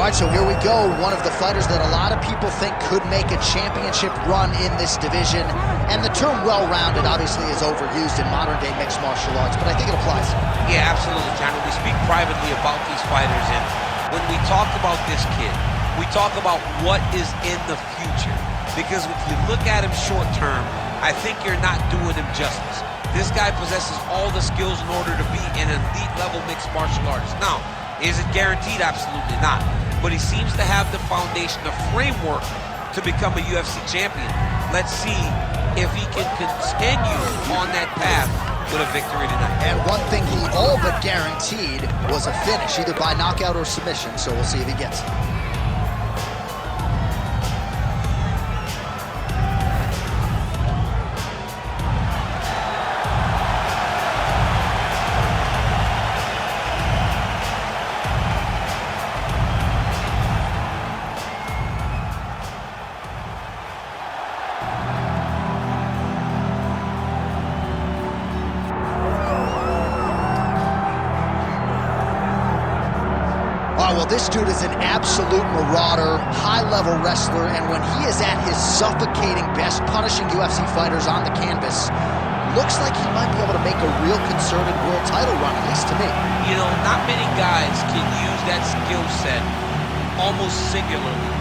right, so here we go. One of the fighters that a lot of people think could make a championship run in this division. And the term well-rounded obviously is overused in modern-day mixed martial arts, but I think it applies. Yeah, absolutely, John. We speak privately about these fighters, and when we talk about this kid, we talk about what is in the future. Because if you look at him short-term, I think you're not doing him justice. This guy possesses all the skills in order to be an elite-level mixed martial artist. Now, is it guaranteed? Absolutely not. But he seems to have the foundation, the framework to become a UFC champion. Let's see if he can continue on that path with a victory tonight. And one thing he all but guaranteed was a finish, either by knockout or submission, so we'll see if he gets it. Well, this dude is an absolute marauder, high-level wrestler, and when he is at his suffocating best, punishing UFC fighters on the canvas, looks like he might be able to make a real concerted world title run, at least to me. You know, not many guys can use that skill set almost singularly.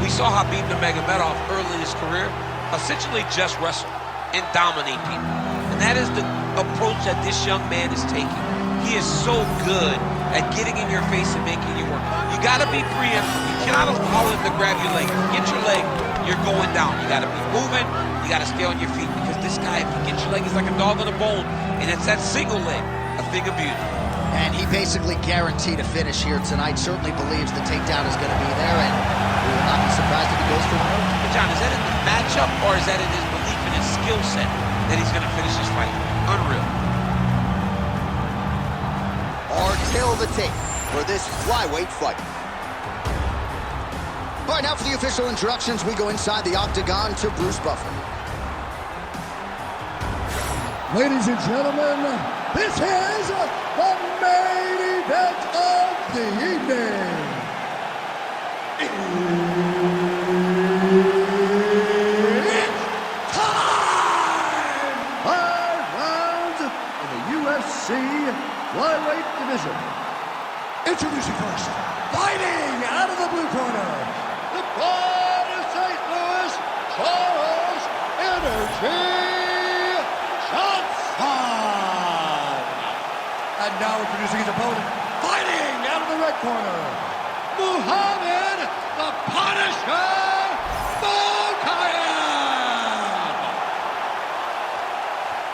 We saw Khabib Nurmagomedov early in his career essentially just wrestle and dominate people. And that is the approach that this young man is taking. He is so good at getting in your face and making you work. You gotta be preemptive. You cannot allow him to grab your leg. If you get your leg, you're going down. You gotta be moving, you gotta stay on your feet, because this guy, if you get your leg, he's like a dog on a bone, and it's that single leg, a thing of beauty. And he basically guaranteed a finish here tonight. Certainly believes the takedown is gonna be there, and we will not be surprised if he goes for one. But John, is that in the matchup, or is that in his belief in his skill set that he's gonna finish this fight? Unreal. Our tail of the tape for this flyweight fight. All right, now for the official introductions, we go inside the octagon to Bruce Buffer. Ladies and gentlemen, this is the main event of the evening. It's time! 5 rounds in the UFC flyweight division. Introducing first, fighting out of the blue corner, the pride of St. Louis, Charles Energy Johnson. And now introducing his opponent, fighting out of the red corner, Muhammad the Punisher Mokaev.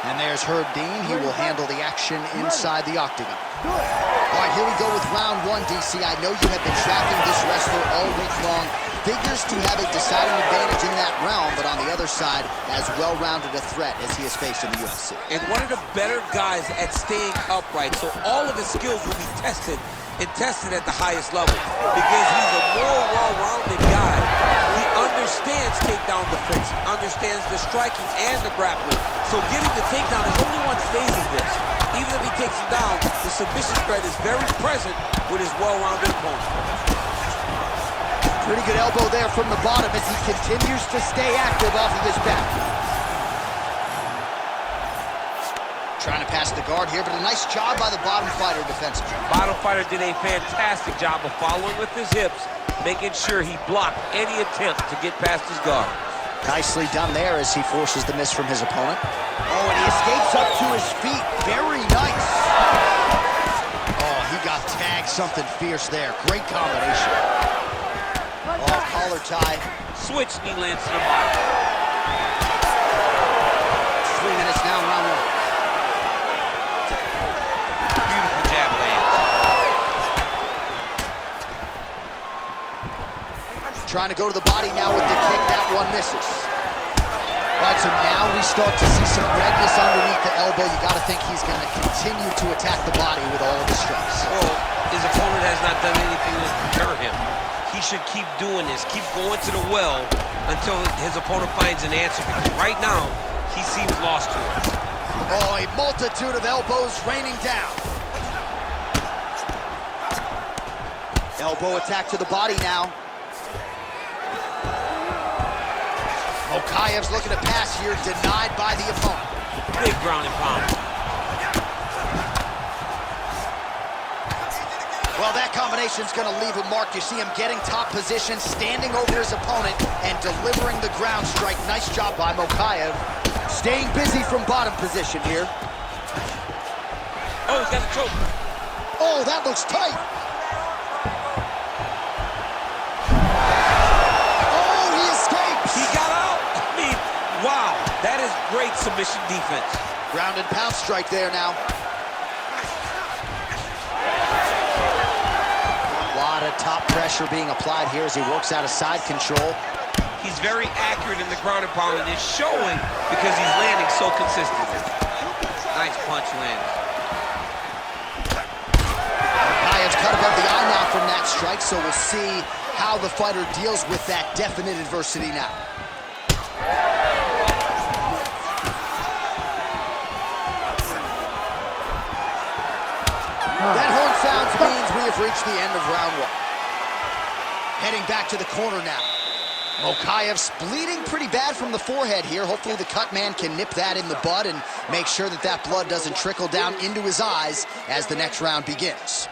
And there's Herb Dean. He will handle the action inside the octagon. All right, here we go with round one, DC. I know you have been tracking this wrestler all week long. Figures to have a deciding advantage in that round, but on the other side, as well-rounded a threat as he has faced in the UFC. And one of the better guys at staying upright, so all of his skills will be tested and tested at the highest level, because he's a more well-rounded guy. He understands takedown defense, he understands the striking and the grappling. So getting the takedown is only one phase of this. Even if he takes him down, the submission threat is very present with his well-rounded opponent. Pretty good elbow there from the bottom as he continues to stay active off of his back. Trying to pass the guard here, but a nice job by the bottom fighter defensively. Bottom fighter did a fantastic job of following with his hips, making sure he blocked any attempt to get past his guard. Nicely done there as he forces the miss from his opponent. Oh, and he escapes up to his feet. Very nice. Oh, he got tagged something fierce there. Great combination. Oh, collar tie. Switch knee lands to the bottom. 3 minutes now in round one. Beautiful jab lands. Trying to go to the body now with the kick. That one misses. All right, so now we start to see some redness underneath the elbow. You got to think he's going to continue to attack the body with all of his strikes. Well, his opponent has not done anything to deter him. He should keep doing this, keep going to the well until his opponent finds an answer, because right now, he seems lost to it. Oh, a multitude of elbows raining down. Elbow attack to the body now. Mokaev's looking to pass here, denied by the opponent. Big ground and pound. Well, that combination's gonna leave a mark. You see him getting top position, standing over his opponent, and delivering the ground strike. Nice job by Mokaev. Staying busy from bottom position here. Oh, he's got a choke. Oh, that looks tight. Oh, he escapes. He got out. I mean, wow, that is great submission defense. Ground and pound strike there now. A lot of top pressure being applied here as he works out of side control. He's very accurate in the ground and pound, and it's showing because he's landing so consistently. Nice punch landed. Mokaev's cut above the eye now from that strike, so we'll see how the fighter deals with that definite adversity now. That horn sounds means we have reached the end of round one. Heading back to the corner now. Mokaev's bleeding pretty bad from the forehead here. Hopefully the cut man can nip that in the bud and make sure that that blood doesn't trickle down into his eyes as the next round begins.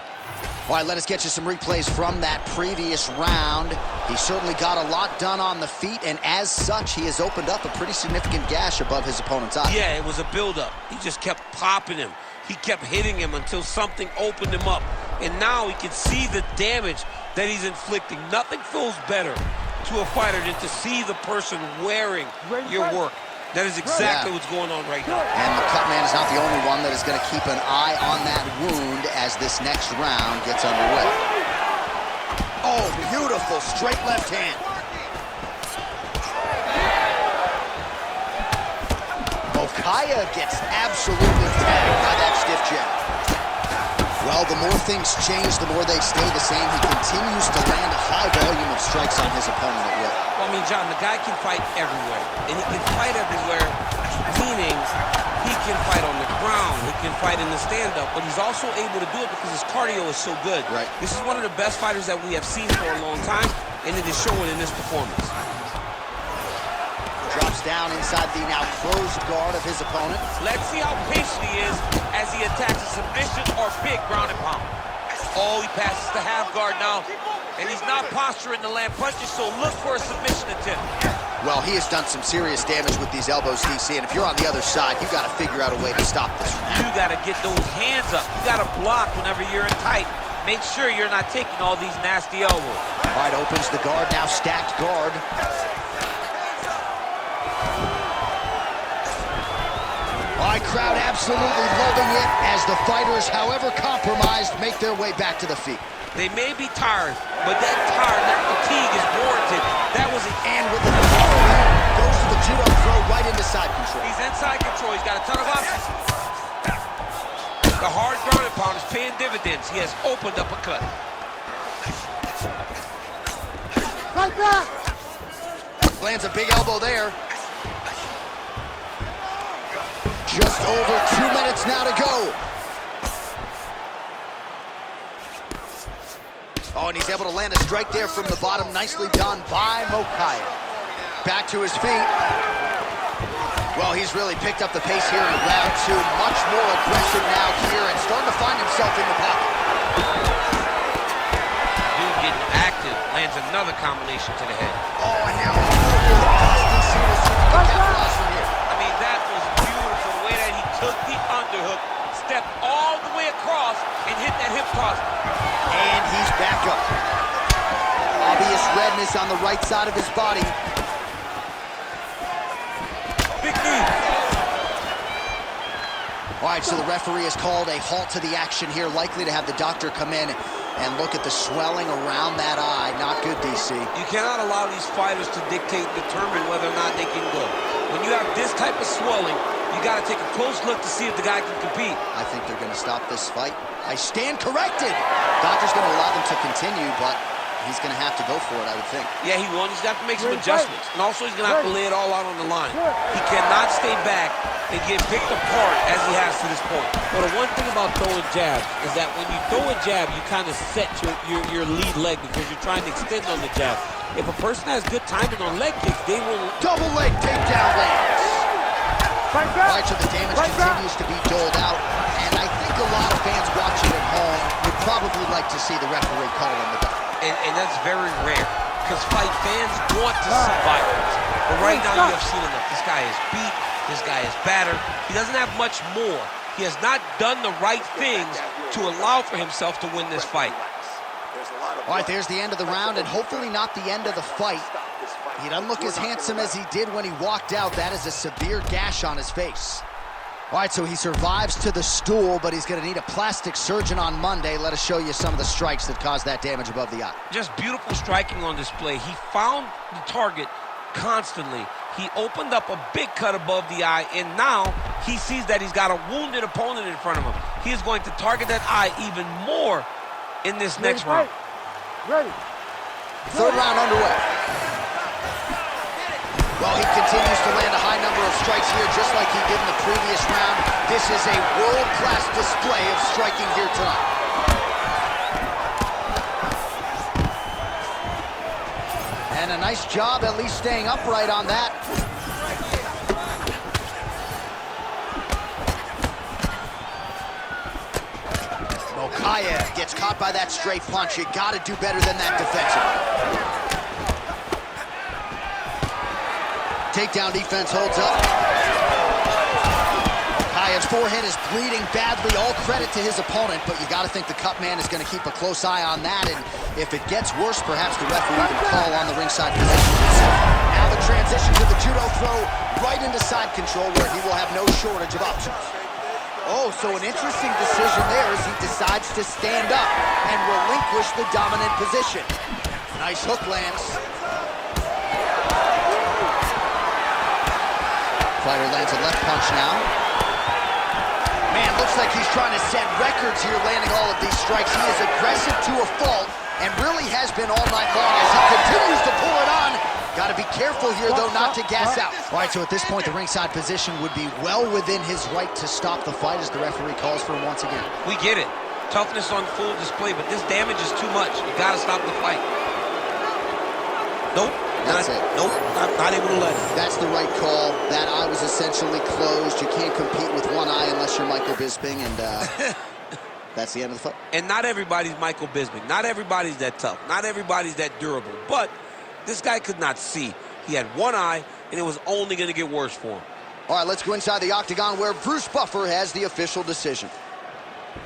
All right, let us get you some replays from that previous round. He certainly got a lot done on the feet, and as such, he has opened up a pretty significant gash above his opponent's eye. Yeah, it was a buildup. He just kept popping him. He kept hitting him until something opened him up. And now he can see the damage that he's inflicting. Nothing feels better to a fighter than to see the person wearing your work. That is exactly what's going on right now. And the cut man is not the only one that is going to keep an eye on that wound as this next round gets underway. Oh, beautiful straight left hand. Mokaev gets absolutely tagged by that stiff jab. Well, the more things change, the more they stay the same. He continues to land a high volume of strikes on his opponent at will. Well, I mean, John, the guy can fight everywhere. And he can fight everywhere, meaning he can fight on the ground, he can fight in the stand-up, but he's also able to do it because his cardio is so good. Right. This is one of the best fighters that we have seen for a long time, and it is showing in this performance. Drops down inside the now closed guard of his opponent. Let's see how patient he is as he attacks a submission or big ground and pound. Oh, he passes the half guard now, and he's not posturing to land punches, so look for a submission attempt. Well, he has done some serious damage with these elbows, DC, and if you're on the other side, you got to figure out a way to stop this. You got to get those hands up. You got to block whenever you're in tight. Make sure you're not taking all these nasty elbows. All right, opens the guard, now stacked guard. All right, crowd absolutely loving it as the fighters, however compromised, make their way back to the feet. They may be tired, but that fatigue is warranted. That was an And with the goes to the judo throw right into side control. He's inside control. He's got a ton of options. The hard ground and pound is paying dividends. He has opened up a cut. Right back! Lands a big elbow there. Just over 2 minutes now to go. Oh, and he's able to land a strike there from the bottom. Nicely done by Mokaev. Back to his feet. Well, he's really picked up the pace here in round two. Much more aggressive now here and starting to find himself in the pocket. Dude getting active. Lands another combination to the head. Oh, and now capitalize from here. I mean, that was beautiful. The way that he took the underhook, stepped all the way across, and hit that hip toss. And he's back up. Obvious redness on the right side of his body. Big knee. All right, so the referee has called a halt to the action here, likely to have the doctor come in and look at the swelling around that eye. Not good, DC. You cannot allow these fighters to dictate, determine whether or not they can go. When you have this type of swelling, you got to take a close look to see if the guy can compete. I think they're going to stop this fight. I stand corrected. Doctor's going to allow them to continue, but he's going to have to go for it, I would think. Yeah, he's going to have to make some adjustments. And also, he's going to have to lay it all out on the line. He cannot stay back and get picked apart as he has to this point. Well, the one thing about throwing jabs is that when you throw a jab, you kind of set your lead leg because you're trying to extend on the jab. If a person has good timing on leg kicks, they will... Double leg takedown lands. Right, so the damage continues to be doled out. And I think a lot of fans watching at home would probably like to see the referee call on the bell. And that's very rare, because fight fans want to see violence. But right now, you have seen enough. This guy is beat. This guy is battered. He doesn't have much more. He has not done the right things to allow for himself to win this fight. All right, there's the end of the round, and hopefully not the end of the fight. He doesn't look as handsome as he did when he walked out. That is a severe gash on his face. All right, so he survives to the stool, but he's going to need a plastic surgeon on Monday. Let us show you some of the strikes that caused that damage above the eye. Just beautiful striking on display. He found the target constantly. He opened up a big cut above the eye, and now he sees that he's got a wounded opponent in front of him. He is going to target that eye even more in this next round. Ready. Third round underway. Well, he continues to land a high number of strikes here, just like he did in the previous round. This is a world-class display of striking here tonight. And a nice job at least staying upright on that. Mokaev gets caught by that straight punch. You got to do better than that defensively. Takedown defense holds up. Mokaev's forehead is bleeding badly. All credit to his opponent, but you got to think the cut man is going to keep a close eye on that, and if it gets worse, perhaps the referee will call on the ringside position. Now the transition to the judo throw right into side control, where he will have no shortage of options. Oh, so an interesting decision there as he decides to stand up and relinquish the dominant position. Nice hook lands. Fighter lands a left punch now. Man, looks like he's trying to set records here, landing all of these strikes. He is aggressive to a fault and really has been all night long as he continues to pull it on. Got to be careful here, though, not to gas out. All right, so at this point, the ringside position would be well within his right to stop the fight as the referee calls for him once again. We get it. Toughness on full display, but this damage is too much. You got to stop the fight. Nope. That's it. Nope, not able to let it. That's the right call. That eye was essentially closed. You can't compete with one eye unless you're Michael Bisping, and that's the end of the fight. And not everybody's Michael Bisping. Not everybody's that tough. Not everybody's that durable. But this guy could not see. He had one eye, and it was only going to get worse for him. All right, let's go inside the octagon where Bruce Buffer has the official decision.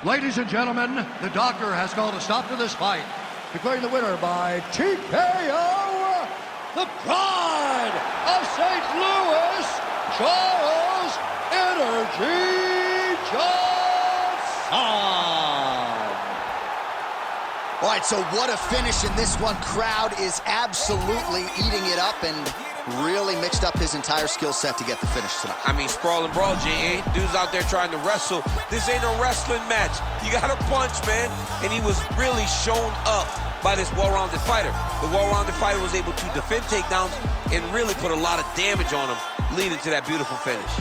Ladies and gentlemen, the doctor has called a stop to this fight, declaring the winner by TKO, the Pride of St. Louis, Charles Energy Johnson. All right, so what a finish in this one. Crowd is absolutely eating it up and really mixed up his entire skill set to get the finish tonight. I mean, sprawl and brawl, Jay. Dude's out there trying to wrestle. This ain't a wrestling match. You got to punch, man. And he was really shown up by this well-rounded fighter. The well-rounded fighter was able to defend takedowns and really put a lot of damage on him, leading to that beautiful finish.